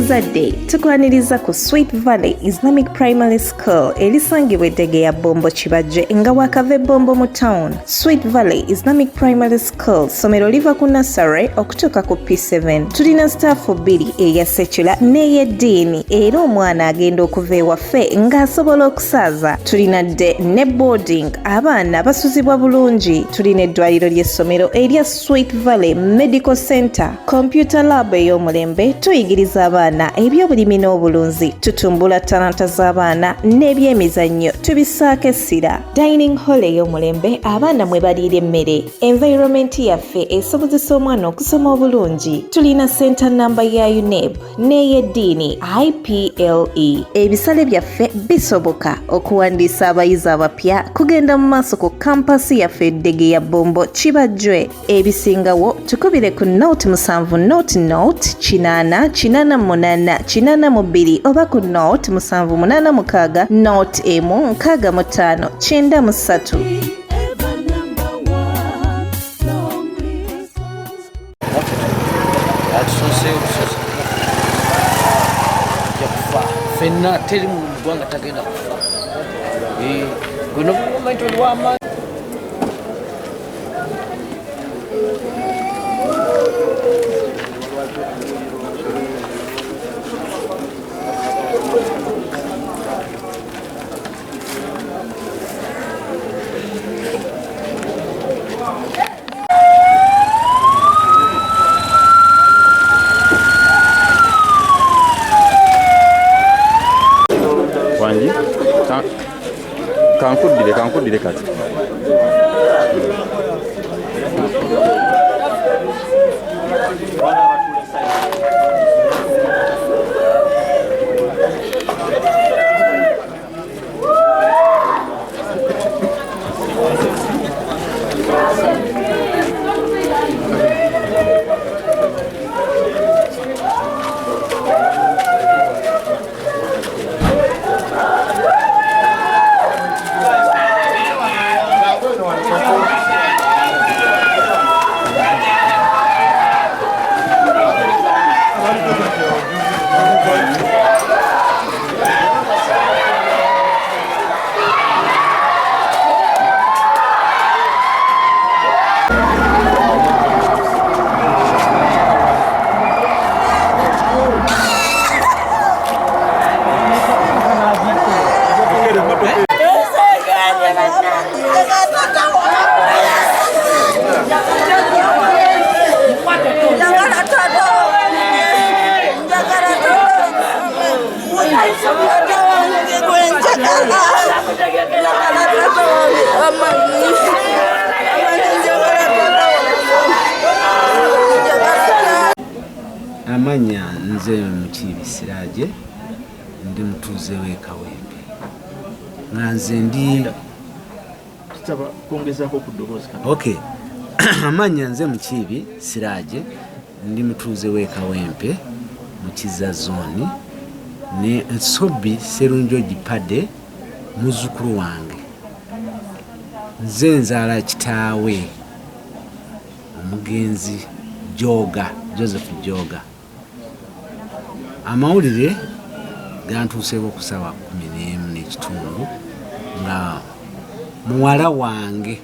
omuzadde tukwaniriza ku Sweet Valley Islamic Primary School erisangibwa Eddegeya Bombo Kibajje nga wakava Bombo mu town. Sweet Valley Islamic Primary School somero liva ku nursery okutuuka ku P7. Tulina staff 2 eya secular n'ey'eddiini era omwana agenda okuva ewaffe ng'asobola okusaaza. Tulina dde ne boarding abaana basuzibwa bulungi. Tulina eddwaliro ly'essomero erya Sweet Valley Medical Center, computer lab ey'omulembe, tuyigiriza abaana ebyobulimi n'obulunzi, tutumbula talanta z'abaana n'ebyemizannyo tubisaako essira. Dining hall ey'omulembe abaana mwe baliira emmere. Environment yaffe esobozesa omwana okusoma obulungi. Tulina center number ya UNEB n'ey'eddiini IPLE. Ebisale byaffe bisoboka okuwandiisa abayizi abapya kugenda mu maaso ku kampasi yaffe Eddegeya Bombo Kibajje. Ebisingawo tukubire ku note 7 note 8 8 8 oba ku note 786 note 165 93. Fenna teri mu gwanga tagenda kufa. Guno moment wama wanji kankudire kati amanya nze Mukiibi Siraje ndi mutuuze w'ekawempe nga nze ndi kitaba kuongezako ku ddoboozi kati. Okay. Amanya nze Mukiibi Siraje ndi mutuuze w'ekawempe mu Kiza zone ne Sobi Serunjo Gipade muzukulu wange. Nze nzaala kitaawe omugenzi Joseph Joga. Amawulire gantuuseeko ku ssaawa 11:30 nga muwala wange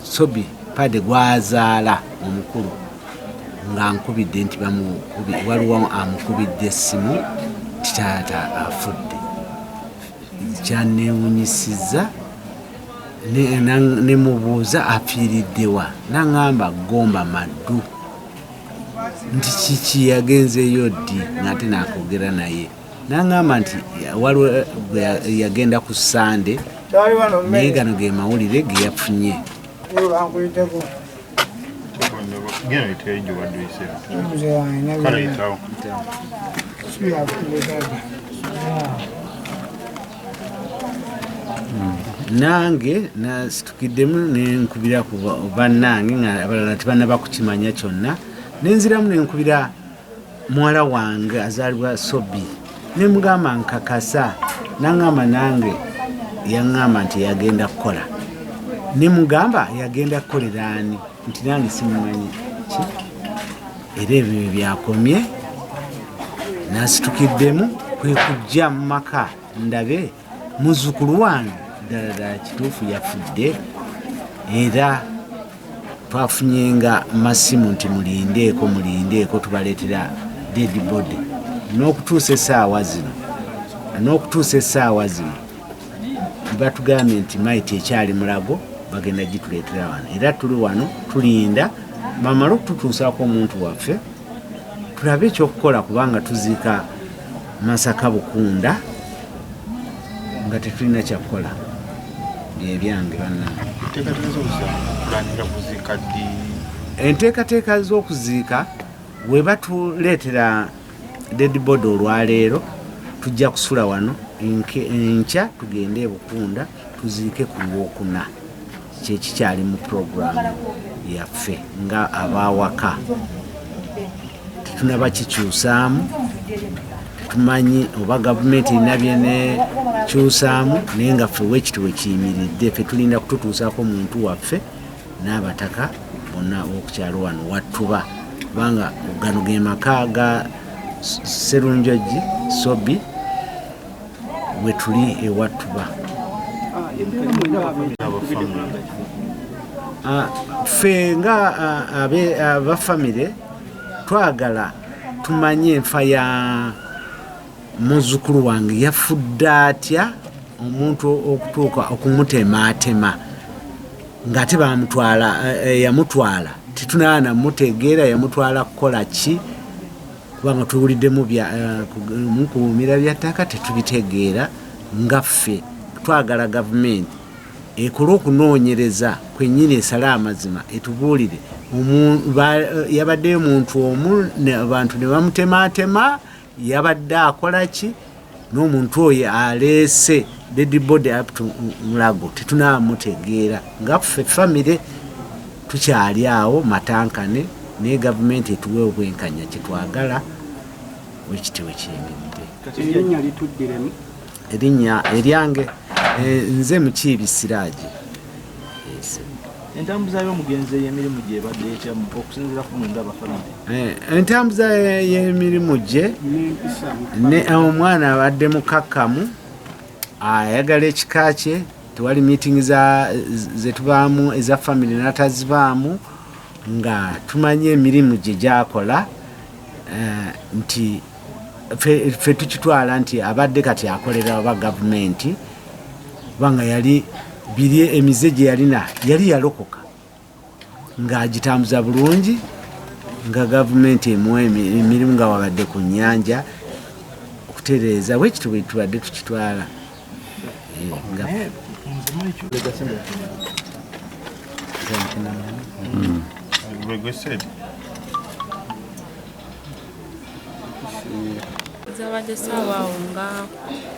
Sobi Pade gwazaala omukulu nga nkubidde nti waliwo amukubidde essimu titaata afudde. Kyanneewunyisiza ne mubuuza afiiriddewa n'aŋŋamba Gomba Maddu nti kiki yagenzeeyo ddi ng'ate n'akoogera naye n'aŋŋamba nti waliwo yagenda ku Sande naye gano ge mawulire ge yafunye. Nange nasitukiddemu nenkubira ku bannange nga abalala tebannaba kukimanya kyonna, nenziramu nenkubira muwala wange azaalibwa Sobi nemugamba nkakasa, n'aŋŋamba nange yaŋŋamba nti yagenda kukola, nemugamba yagenda kukolera ani nti nange simumanyi ki. Era ebyo byakomye nasitukiddemu kwe kujja mu maka ndabe muzzukulu wange ddala kituufu yafudde era twafunyenga masimu nti mulindeeko tubaleetera dead body n'okutuusa essaawa zino batugambye nti maiti ekyali mulago bagenda gituleetera wano era tuli wano tulinda bamala okututuusaako omuntu waffe tulabe ekyokukola kubanga tuziika Masaka Bukunda nga tetulina kyakukola byebyange bannange. Enteekateeka z'okuziika we batuleetera dead body olwaleero tujja kusula wano enkya tugende e Bukunda tuziike ku Lwokuna kyekikyali mu puroguramu yaffe nga abaawaka tetunaba kikyusaamu tumanyi oba gavumenti erina byenekyusaamu naye nga ffe wekiti wekiyimiridde ffe tulinda kututuusaako omuntu waffe n'abataka bonna okukyalo wano Watuba kubanga gano ge maka ga Sserunjogi Sobi we tuli e Watuba. Ffe nga abafamire twagala tumanye enfa ya muzzukulu wange yafudde atya omuntu okutuuka okumutematema ng'ate yamutwala tetunaba namutegeera yamutwala kukola ki kubanga tuwuliddemu mukuumira bya ttaka tetubitegeera nga ffe twagala gavumenti ekole okunoonyereza kwennyini esale amazima etubuulire yabaddeyo omuntu omu abantu ne bamutematema yabadde akola ki n'omuntu oyo aleese dead body up to mulago tetunaba mutegeera nga ffe famire tukyali awo matankane naye gavumenti etuwe obwenkanya kyetwagala wekiti wekiyimiridde. Erinnya lituddiremu? Erinnya eryange nze Mukiibi Siraagi. Entambuza y'omugenzi y'emirimu gye ebadde etya okusinziira ku mwenda abafamire? Entambuza y'emirimu gye omwana abadde mukakkamu ayagala ekika kye tewali meeting zetubaamu eza famire n'atazibaamu nga tumanye emirimu gye gyakola nti ffe tukitwala nti abadde kati akolera oba gavumenti kubanga yali biri emize gye yalina yali yalokoka ng'agitambuza bulungi nga gavumenti emuwa emirimu nga wabadde ku nnyanja okutereeza bwekito bwe tubadde tukitwala. Zabadde saawa nga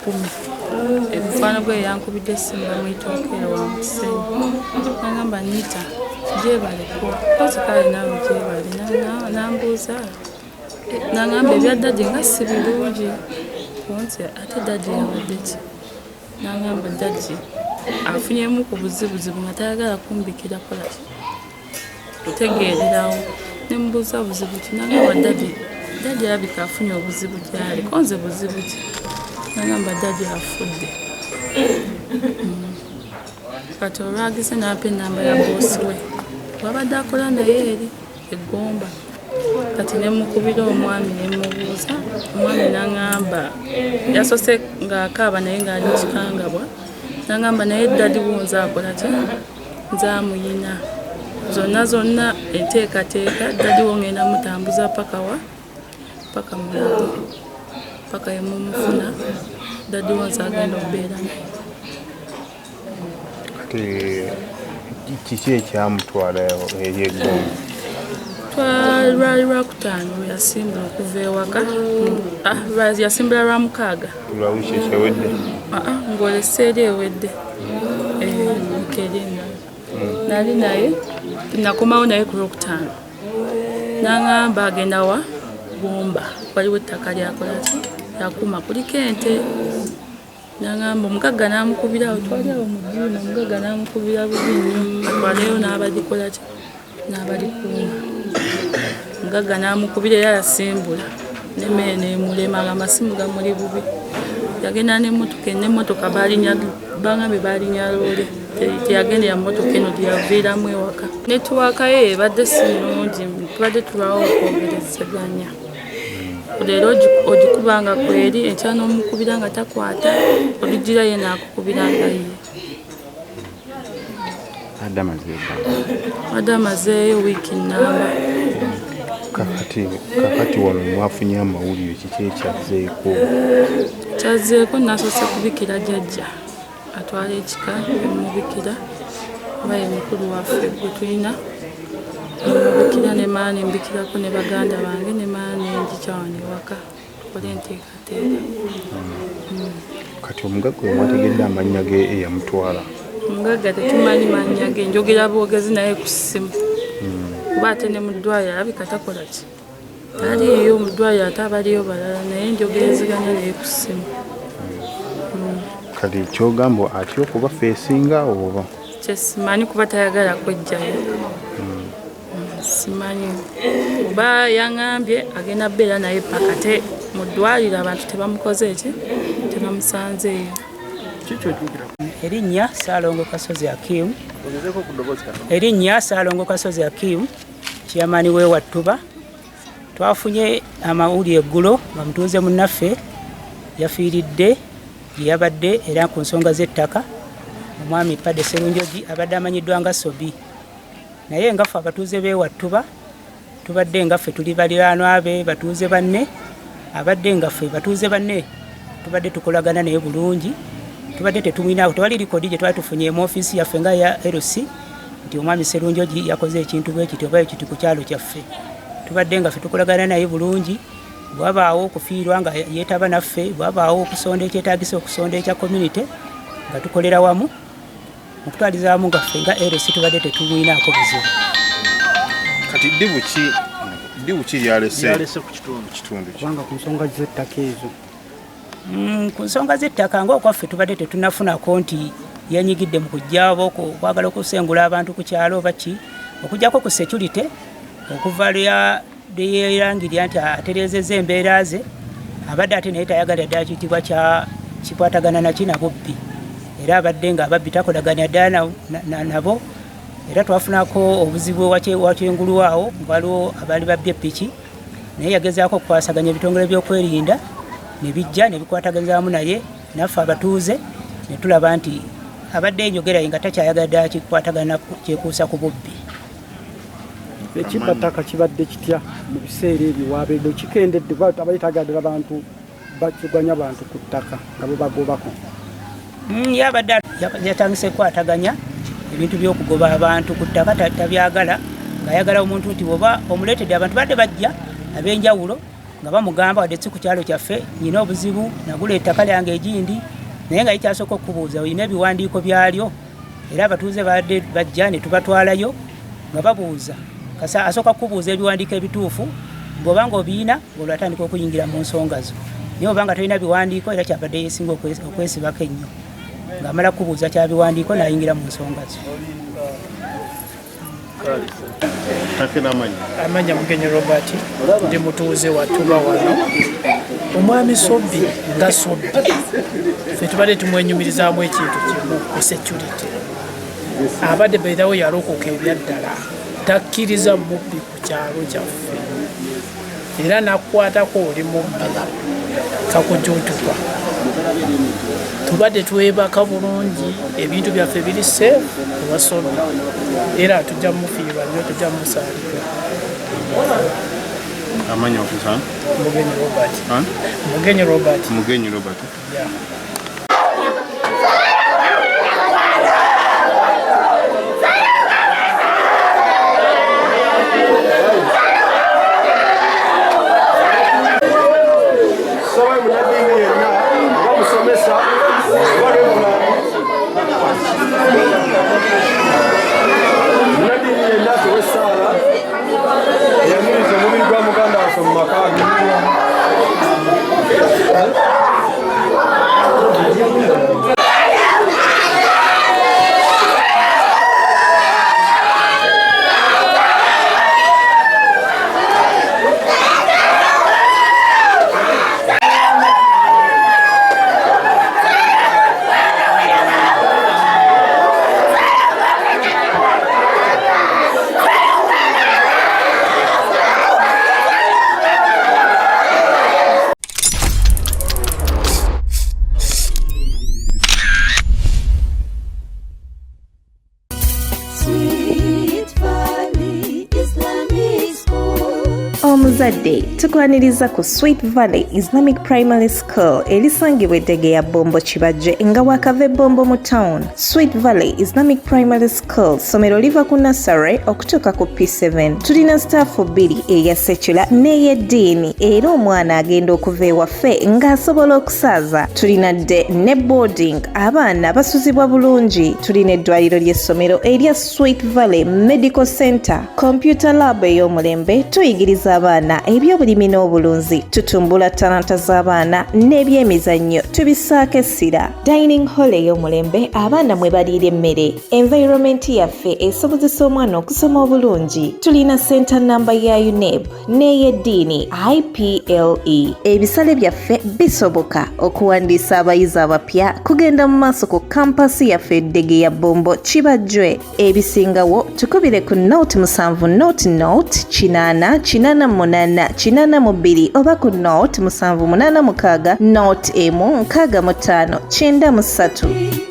10 emufaano gwe yankubidde essimu bamuyitookere wa Musenyu nagamba Nita gyebaleko kozi kale naawe gyebale nambuuza nagamba ebya ddadi nga si birungi onse ate ddadi yabadde ki nagamba ddadi afunyemu ku buzibuzibu nga tayagala kumbikira kola kutegeererawo nemubuuza buzibu ki nagamba ddadi alabika afunye obuzibu gyali konze buzibu ki nagamba ddadi afudde kati olwagize nampa enamba ya boosi we wabadde akola naye eri eggomba kati nemukubira omwami nemubuuza omwami nagamba yasose ng'akaaba naye ng'ali kikangabwa nagamba naye ddadi wonze akola ki nzamuyina zonna enteekateeka ddadi wongenda mutambuza paka mulago paka yemumufuna ddadi wonze agenda okubeera kati kiki ekyamutwala eri eggomba? Lwali lwakutaano yasimbula okuva ewaka yasimbula lwamukaaga lwawiki ekyewedde ng'olesa eri ewedde nkerina nali naye nakomawo naye ku lwokutaano nagamba agenda wa Gomba waliwo ettaka lyakolaki yakuma kuliko ente nagamba omugagga namukubira awo twali awo mujiima omugagga namukubira bubi nnyo atwaleyo n'abalikolaki n'abalikuuma omugagga namukubira era yasimbula n'emmere n'emulema ng'amasimu gamuli bubi yagenda n'emmotoka baŋŋambye baalinya loole teyagendera mmotoka eno teyaviiramu ewaka netiwaaka ye ebadde si nnungi tubadde tulwawo okwogerezeganya leero ogikubanga kweri enkya n'omukubira nga takwata olugira ye naakukubira nga ye adde amazeeyo wiiki nnamba kakati wano mwafunye amawulire kiki ekyazeeko nasoose kubikira jjajja atwala ekika emubikira oba ye mukulu waffe gwe tulina emubikira ne maani mbikirako ne baganda bange ne maani njikyawane waka tukole enteekateeka kati omugagga we mwategedde amannya ge eyamutwala omugagga tetumanyi mannya ge njogera bwogezi naye ku ssimu kuba ate ne mu ddwaliro alabika takola ki aliyo mu ddwaliro ate abaliyo balala naye njogerezeganya naye ku ssimu kati kyogamba atya okuba feesinga oba kyesimanyi kuba tayagala kwejjayo simanyi oba yaŋŋambye agenda beera naye paka te mu ddwaliro abantu tebamukoze eki tebamusanzeeyo erinnya Saalongo Kasozi Akimu chairman we Watuba twafunye amawulire eggulo nga mutuuze munnaffe yafiiridde yabadde era ku nsonga z'ettaka omwami Padde Sserunjogi abadde amanyiddwa nga Sobi naye ngaffe abatuuze b'e Watuba tubadde ngaffe tuli baliraanwa be batuuze banne abadde ngaffe batuuze banne tubadde tukolagana naye bulungi tubadde tetumwinaako tewali likodi gye twali tufunye mu ofiisi yaffe nga ya LC nti omwami Sserunjogi yakoze ekintu bwe kiti oba ekiti ku kyalo kyaffe tubadde ngaffe tukolagana naye bulungi bwabaawo okufiirwa nga yeetaba naffe bwabaawo okusonda ekyetaagisa okusonda ekya community nga tukolera wamu mu kutwaliza wamu ngaffe nga LC tubadde tetumwinaako buzibu kati ddibu ki lyalese ku kitundu kubanga ku nsonga z'ettaka ezo ku nsonga z'ettaka ng'okwaffe tubadde tetunafunako nti yenyigidde mu kujjaabo kwagala okusengula abantu ku kyalo oba ki okugjako ku security okuva lyeyerangirya nti atereezezza embeera ze abadde ate naye tayagala ddala kiyitibwa kikwatagana naki nabubbi era abadde nga ababbi takolaganya ddala nabo era twafunako obuzibu wakyengulwawo waliwo abaali babbye ppiki naye yagezaako okukwasaganya ebitongole by'okwerinda ne bijja ne bikwataganyiriza wamu naye naffe abatuuze ne tulaba nti abadde enjogera nga takyayagala ddala kikwatagana kyekuusa ku bubbi ekibataka kibadde kitya mu biseera ebyo wabeedo kikendedde abayitagadira abantu bakiganya abantu ku ttaka nga bo bagobako yabadde yatandise kukwataganya ebintu by'okugoba abantu ku ttaka tabyagala ng'ayagala omuntu nti bwoba omuleetedde abantu badde bajja ab'enjawulo nga bamugamba wadde si ku kyalo kyaffe nyina obuzibu nagula ettaka lyange egindi naye nga likyasooka okubuuza olina ebiwandiiko byalyo era abatuuze badde bajja ne tubatwalayo nga babuuza kasa asooka kubuuza ebiwandiiko ebituufu bw'oba nga obiina olwo atandika okuyingira mu nsonga zo naye oba nga tolina biwandiiko era kyabadde yeesinga okwesibako ennyo ng'amala kubuuza kya biwandiiko n'ayingira mu nsonga zo amanya Mugenyi Robert ndi mutuuze Watuba wano omwami Sobi nga Sobi ffe tubadde tumwenyumirizaamu ekintu kimu ku security abadde beerawo yalokoka ebyaddala takkiriza mubbi ku kyalo kyaffe era nakukwatako oli mubbi kakujutuka tubadde twebaka bulungi ebintu byaffe biri safe Sobi era tujja mufiirwa nnyo tujja musaalirwa amanya okusa Mugenyi Robert yeah. omuzadde tukwaniriza ku Sweet Valley Islamic Primary School erisangibwa Eddegeya Bombo Kibajje nga wakava Bombo mu town. Sweet Valley Islamic Primary School somero liva ku nursery okutuuka ku P7. Tulina staffu 2 eya secular n'ey'eddiini era omwana agenda okuva ewaffe ng'asobola okusaaza. Tulina dde ne boarding abaana basuzibwa bulungi. Tulina eddwaliro ly'essomero erya Sweet Valley Medical Center, computer lab ey'omulembe, tuyigiriza abaana ebyobulimi n'obulunzi, tutumbula talanta z'abaana n'ebyemizannyo tubisaako essira. Dining hall ey'omulembe abaana mwe baliira emmere. Environment yaffe esobozesa omwana okusoma obulungi. Tulina center number ya UNEB n'ey'eddiini IPLE. Ebisale byaffe bisoboka okuwandiisa abayizi abapya kugenda mu maaso ku kampasi yaffe Eddegeya Bombo Kibajje. Ebisingawo tukubire ku note 7 note 8888 oba ku note 786 note 165 93.